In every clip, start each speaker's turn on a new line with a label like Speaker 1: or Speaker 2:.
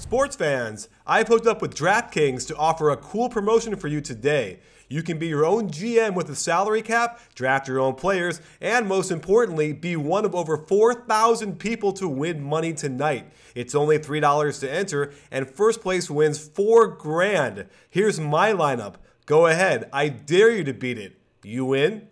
Speaker 1: Sports fans, I've hooked up with DraftKings to offer a cool promotion for you today. You can be your own GM with a salary cap, draft your own players, and most importantly, be one of over 4,000 people to win money tonight. It's only $3 to enter, and first place wins $4,000. Here's my lineup. Go ahead, I dare you to beat it. You in?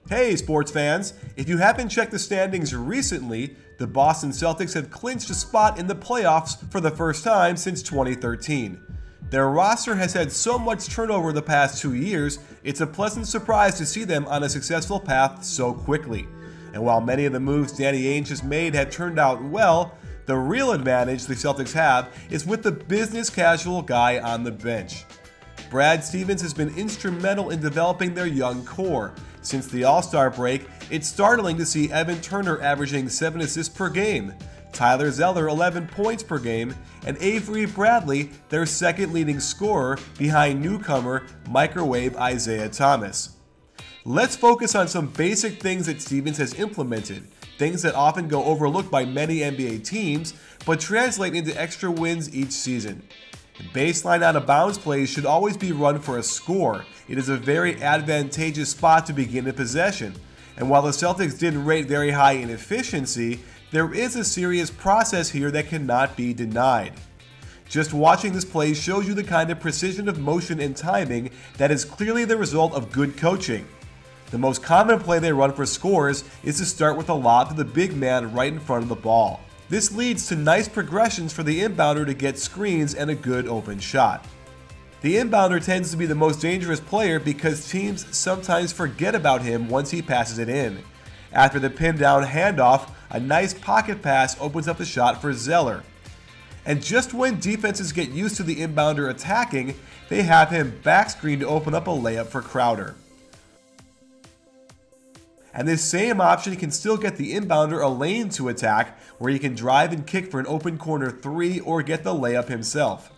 Speaker 1: Hey sports fans, if you haven't checked the standings recently, the Boston Celtics have clinched a spot in the playoffs for the first time since 2013. Their roster has had so much turnover the past 2 years, it's a pleasant surprise to see them on a successful path so quickly. And while many of the moves Danny Ainge has made have turned out well, the real advantage the Celtics have is with the business casual guy on the bench. Brad Stevens has been instrumental in developing their young core. Since the All-Star break, it's startling to see Evan Turner averaging 7 assists per game, Tyler Zeller 11 points per game, and Avery Bradley their second leading scorer behind newcomer microwave Isaiah Thomas. Let's focus on some basic things that Stevens has implemented, things that often go overlooked by many NBA teams, but translate into extra wins each season. Baseline out of bounds plays should always be run for a score. It is a very advantageous spot to begin a possession. And while the Celtics didn't rate very high in efficiency, there is a serious process here that cannot be denied. Just watching this play shows you the kind of precision of motion and timing that is clearly the result of good coaching. The most common play they run for scores is to start with a lob to the big man right in front of the ball. This leads to nice progressions for the inbounder to get screens and a good open shot. The inbounder tends to be the most dangerous player because teams sometimes forget about him once he passes it in. After the pin down handoff, a nice pocket pass opens up the shot for Zeller. And just when defenses get used to the inbounder attacking, they have him backscreen to open up a layup for Crowder. And this same option can still get the inbounder a lane to attack, where he can drive and kick for an open corner 3 or get the layup himself.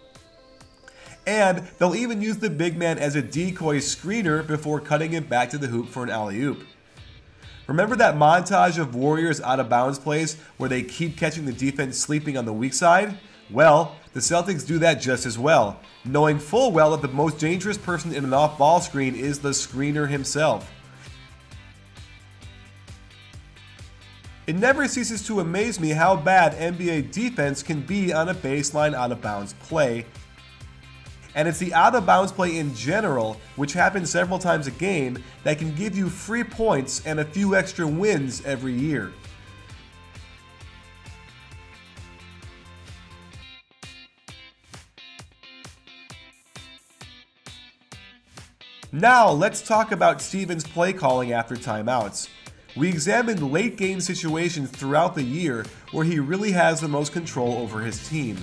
Speaker 1: And they'll even use the big man as a decoy screener before cutting him back to the hoop for an alley-oop. Remember that montage of Warriors out of bounds plays where they keep catching the defense sleeping on the weak side? Well, the Celtics do that just as well, knowing full well that the most dangerous person in an off-ball screen is the screener himself. It never ceases to amaze me how bad NBA defense can be on a baseline out-of-bounds play. And it's the out-of-bounds play in general, which happens several times a game, that can give you free points and a few extra wins every year. Now let's talk about Stevens' play calling after timeouts. We examined late game situations throughout the year where he really has the most control over his team.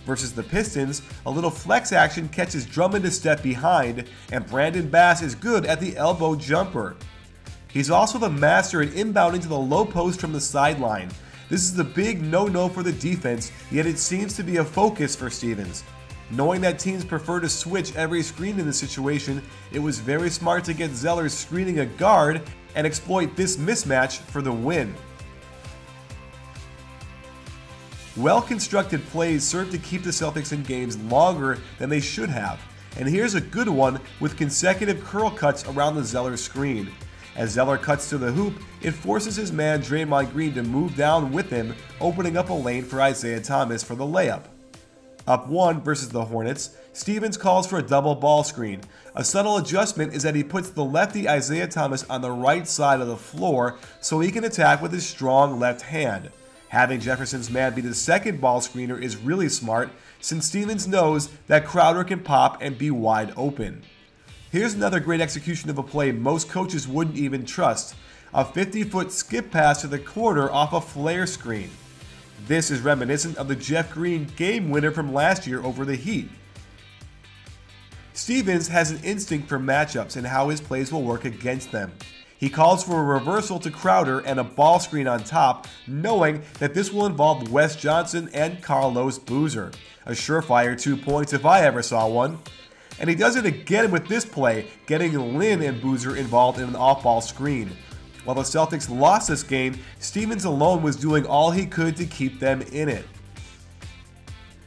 Speaker 1: Versus the Pistons, a little flex action catches Drummond a step behind, and Brandon Bass is good at the elbow jumper. He's also the master at inbounding to the low post from the sideline. This is the big no-no for the defense, yet it seems to be a focus for Stevens. Knowing that teams prefer to switch every screen in this situation, it was very smart to get Zeller screening a guard and exploit this mismatch for the win. Well-constructed plays serve to keep the Celtics in games longer than they should have, and here's a good one with consecutive curl cuts around the Zeller screen. As Zeller cuts to the hoop, it forces his man Draymond Green to move down with him, opening up a lane for Isaiah Thomas for the layup. Up 1 versus the Hornets, Stevens calls for a double ball screen. A subtle adjustment is that he puts the lefty Isaiah Thomas on the right side of the floor so he can attack with his strong left hand. Having Jefferson's man be the second ball screener is really smart, since Stevens knows that Crowder can pop and be wide open. Here's another great execution of a play most coaches wouldn't even trust: a 50-foot skip pass to the corner off a flare screen. This is reminiscent of the Jeff Green game winner from last year over the Heat. Stevens has an instinct for matchups and how his plays will work against them. He calls for a reversal to Crowder and a ball screen on top, knowing that this will involve Wes Johnson and Carlos Boozer. A surefire 2 points if I ever saw one. And he does it again with this play, getting Lin and Boozer involved in an off-ball screen. While the Celtics lost this game, Stevens alone was doing all he could to keep them in it.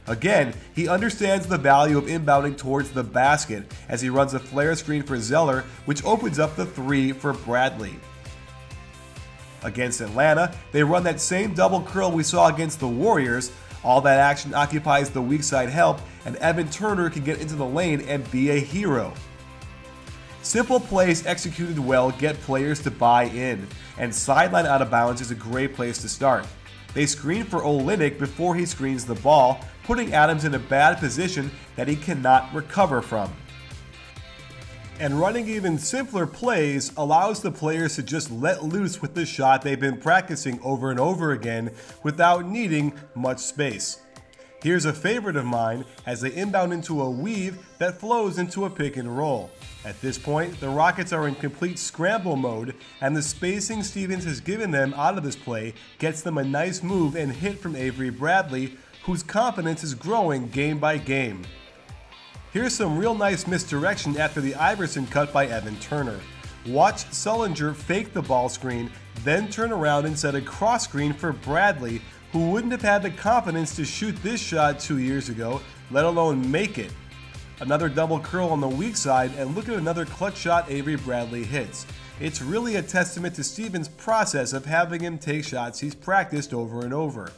Speaker 1: Again, he understands the value of inbounding towards the basket as he runs a flare screen for Zeller, which opens up the 3 for Bradley. Against Atlanta, they run that same double curl we saw against the Warriors. All that action occupies the weak side help, and Evan Turner can get into the lane and be a hero. Simple plays executed well get players to buy in, and sideline out of bounds is a great place to start. They screen for Olynyk before he screens the ball, putting Adams in a bad position that he cannot recover from. And running even simpler plays allows the players to just let loose with the shot they've been practicing over and over again without needing much space. Here's a favorite of mine as they inbound into a weave that flows into a pick and roll. At this point, the Rockets are in complete scramble mode, and the spacing Stevens has given them out of this play gets them a nice move and hit from Avery Bradley, whose confidence is growing game by game. Here's some real nice misdirection after the Iverson cut by Evan Turner. Watch Sullinger fake the ball screen, then turn around and set a cross screen for Bradley, who wouldn't have had the confidence to shoot this shot 2 years ago, let alone make it. Another double curl on the weak side, and look at another clutch shot Avery Bradley hits. It's really a testament to Stevens' process of having him take shots he's practiced over and over.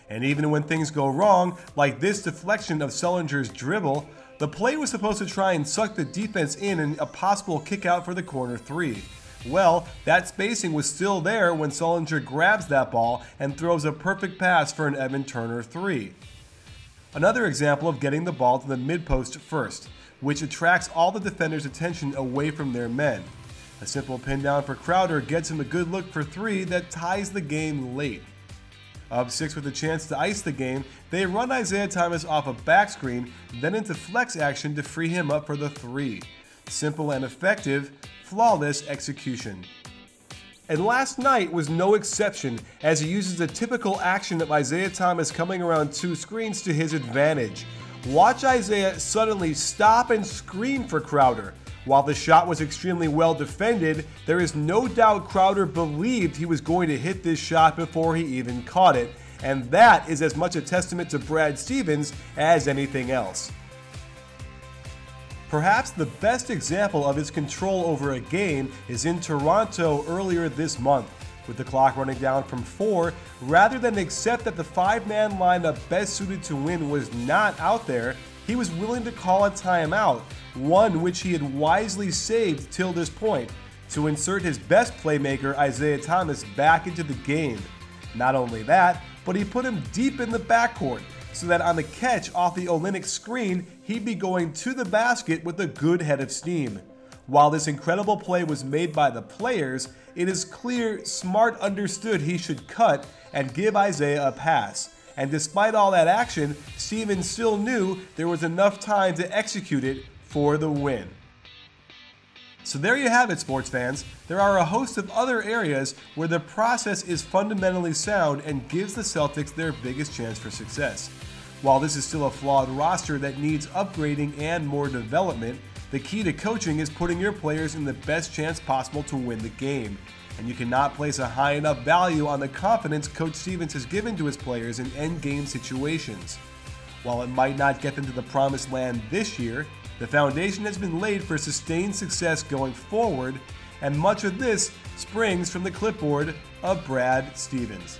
Speaker 1: And even when things go wrong, like this deflection of Sullinger's dribble, the play was supposed to try and suck the defense in a possible kick out for the corner 3. Well, that spacing was still there when Sullinger grabs that ball and throws a perfect pass for an Evan Turner 3. Another example of getting the ball to the mid-post first, which attracts all the defenders' attention away from their men. A simple pin down for Crowder gets him a good look for 3 that ties the game late. Up 6 with a chance to ice the game, they run Isaiah Thomas off a back screen, then into flex action to free him up for the 3. Simple and effective, flawless execution. And last night was no exception as he uses a typical action of Isaiah Thomas coming around 2 screens to his advantage. Watch Isaiah suddenly stop and screen for Crowder. While the shot was extremely well defended, there is no doubt Crowder believed he was going to hit this shot before he even caught it, and that is as much a testament to Brad Stevens as anything else. Perhaps the best example of his control over a game is in Toronto earlier this month. With the clock running down from 4, rather than accept that the 5-man lineup best suited to win was not out there, he was willing to call a timeout, one which he had wisely saved till this point, to insert his best playmaker Isaiah Thomas back into the game. Not only that, but he put him deep in the backcourt, so that on the catch off the Olynyk screen, he'd be going to the basket with a good head of steam. While this incredible play was made by the players, it is clear Smart understood he should cut and give Isaiah a pass. And despite all that action, Stevens still knew there was enough time to execute it for the win. So there you have it, sports fans. There are a host of other areas where the process is fundamentally sound and gives the Celtics their biggest chance for success. While this is still a flawed roster that needs upgrading and more development, the key to coaching is putting your players in the best chance possible to win the game. And you cannot place a high enough value on the confidence Coach Stevens has given to his players in endgame situations. While it might not get them to the promised land this year, the foundation has been laid for sustained success going forward, and much of this springs from the clipboard of Brad Stevens.